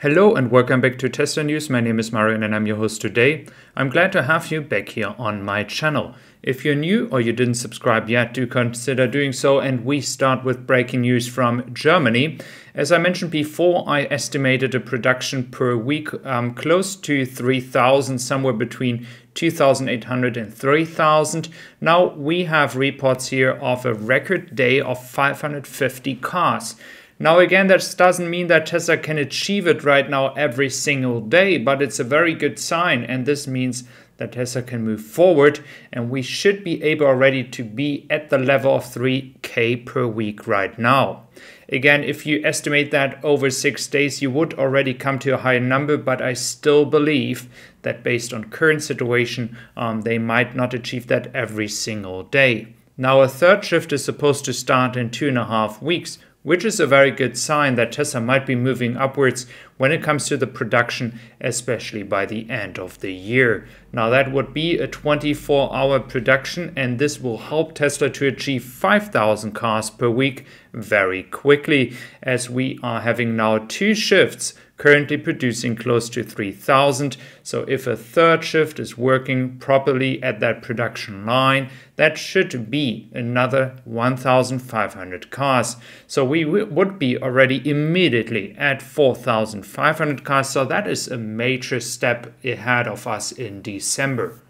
Hello and welcome back to Tesla News. My name is Marian and I'm your host today. I'm glad to have you back here on my channel. If you're new or you didn't subscribe yet, do consider doing so, and we start with breaking news from Germany. As I mentioned before, I estimated a production per week close to 3,000, somewhere between 2,800 and 3,000. Now we have reports here of a record day of 550 cars. Now again, that doesn't mean that Tesla can achieve it right now every single day, but it's a very good sign, and this means that Tesla can move forward, and we should be able already to be at the level of 3K per week right now. Again, if you estimate that over 6 days, you would already come to a higher number, but I still believe that based on current situation, they might not achieve that every single day. Now a third shift is supposed to start in 2.5 weeks, which is a very good sign that Tesla might be moving upwards when it comes to the production, especially by the end of the year. Now that would be a 24-hour production, and this will help Tesla to achieve 5,000 cars per week very quickly, as we are having now 2 shifts currently producing close to 3,000. So if a third shift is working properly at that production line, that should be another 1,500 cars. So we would be already immediately at 4,500 cars. So that is a major step ahead of us in December.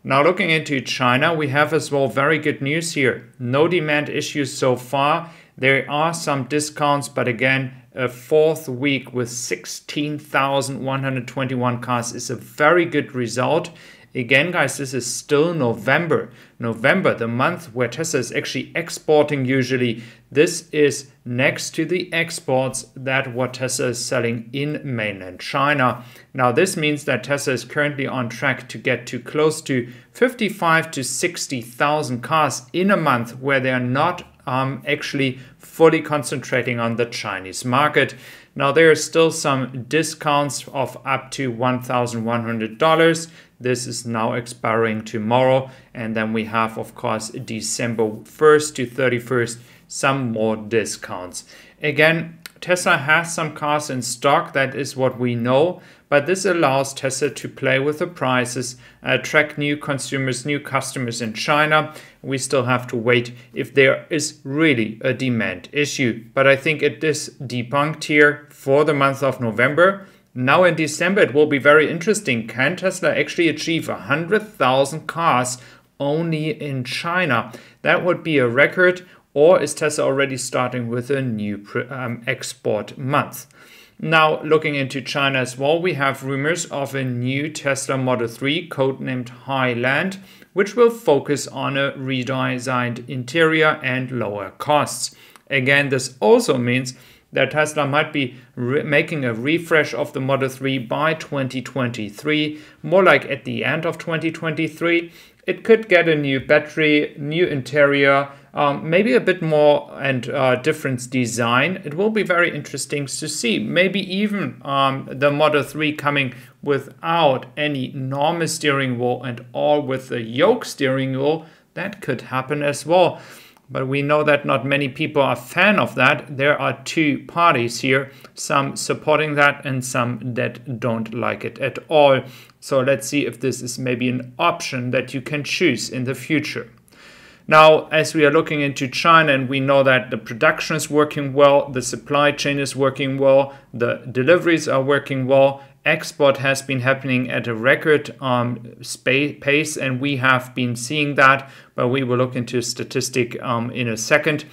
Now looking into China, we have as well very good news here. No demand issues so far. There are some discounts, but again, a 4th week with 16,121 cars is a very good result. Again, guys, this is still November. November, the month where Tesla is actually exporting usually. This is next to the exports that what Tesla is selling in mainland China. Now, this means that Tesla is currently on track to get to close to 55 to 60,000 cars in a month where they are not actually fully concentrating on the Chinese market. Now there are still some discounts of up to $1,100. This is now expiring tomorrow, and then we have, of course, December 1st to 31st, some more discounts. Again, Tesla has some cars in stock, that is what we know, but this allows Tesla to play with the prices, attract new consumers, new customers in China. We still have to wait if there is really a demand issue, but I think it is debunked here for the month of November. Now in December, it will be very interesting. Can Tesla actually achieve 100,000 cars only in China? That would be a record. Or is Tesla already starting with a new export month? Now, looking into China as well, we have rumors of a new Tesla Model 3, codenamed Highland, which will focus on a redesigned interior and lower costs. Again, this also means that Tesla might be making a refresh of the Model 3 by 2023, more like at the end of 2023. It could get a new battery, new interior, maybe a bit more and different design. It will be very interesting to see. Maybe even the Model 3 coming without any normal steering wheel and all with the yoke steering wheel. That could happen as well. But we know that not many people are a fan of that. There are 2 parties here, some supporting that and some that don't like it at all. So let's see if this is maybe an option that you can choose in the future. Now, as we are looking into China, and we know that the production is working well, the supply chain is working well, the deliveries are working well, export has been happening at a record pace, and we have been seeing that, but we will look into a statistic in a second.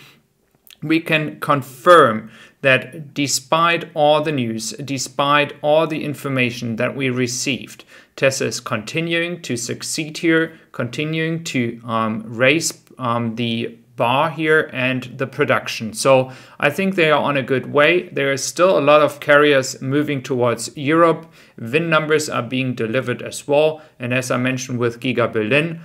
We can confirm that despite all the news, despite all the information that we received, Tesla is continuing to succeed here, continuing to raise the bar here and the production. So I think they are on a good way. There is still a lot of carriers moving towards Europe. VIN numbers are being delivered as well. And as I mentioned with GIGA Berlin,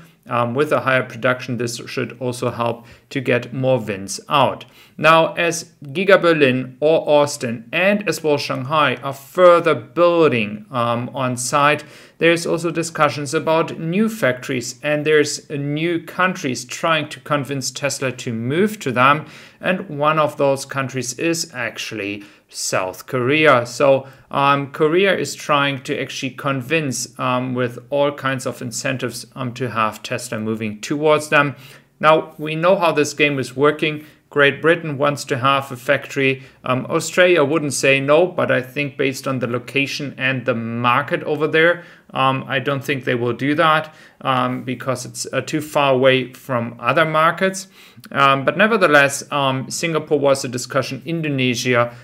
with a higher production, this should also help to get more VINs out. Now, as GIGA Berlin or Austin and as well Shanghai are further building on site, there's also discussions about new factories, and there's new countries trying to convince Tesla to move to them. And one of those countries is actually South Korea. So Korea is trying to actually convince with all kinds of incentives to have Tesla moving towards them. Now, we know how this game is working. Great Britain wants to have a factory. Australia wouldn't say no, but I think based on the location and the market over there, I don't think they will do that because it's too far away from other markets. But nevertheless, Singapore was a discussion, Indonesia,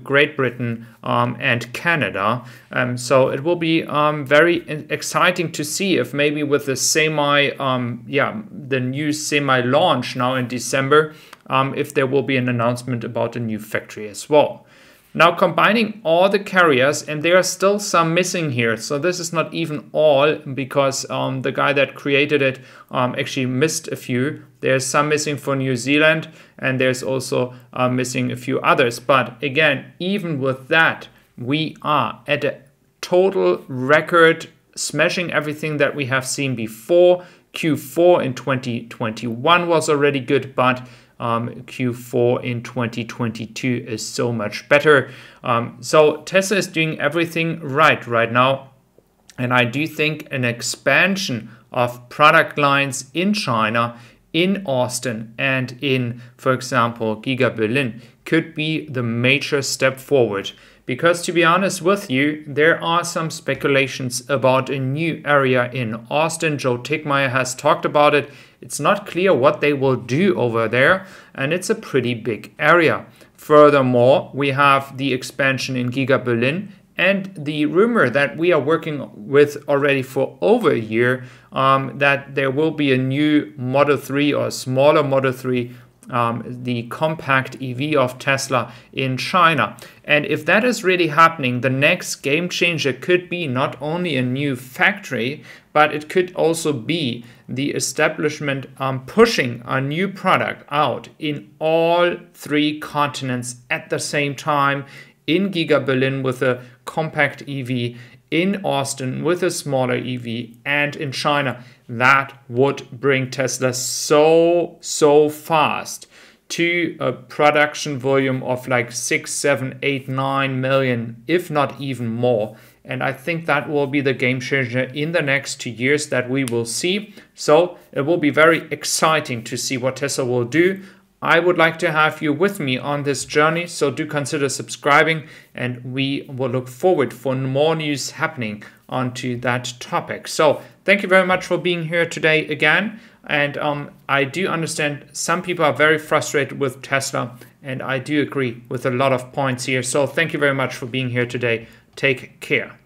Great Britain, and Canada. So it will be very exciting to see if maybe with the the new semi launch now in December, if there will be an announcement about a new factory as well. Now, combining all the carriers, and there are still some missing here. So this is not even all because the guy that created it actually missed a few. There's some missing for New Zealand, and there's also missing a few others. But again, even with that, we are at a total record, smashing everything that we have seen before. Q4 in 2021 was already good, but Q4 in 2022 is so much better. So Tesla is doing everything right now. And I do think an expansion of product lines in China, in Austin, and in, for example, GIGA Berlin could be the major step forward. Because to be honest with you, there are some speculations about a new area in Austin. Joe Tickmeyer has talked about it. It's not clear what they will do over there, and it's a pretty big area. Furthermore, we have the expansion in GIGA Berlin and the rumor that we are working with already for over a year that there will be a new Model 3 or smaller Model 3, the compact EV of Tesla in China. And if that is really happening, the next game changer could be not only a new factory, but it could also be the establishment pushing a new product out in all three continents at the same time, in GIGA Berlin with a compact EV, in Austin with a smaller EV, and in China. That would bring Tesla so fast to a production volume of like 6, 7, 8, 9 million, if not even more. And I think that will be the game changer in the next 2 years that we will see. So it will be very exciting to see what Tesla will do. I would like to have you with me on this journey, so do consider subscribing, and we will look forward for more news happening onto that topic. So thank you very much for being here today again. And I do understand some people are very frustrated with Tesla, and I do agree with a lot of points here. So thank you very much for being here today. Take care.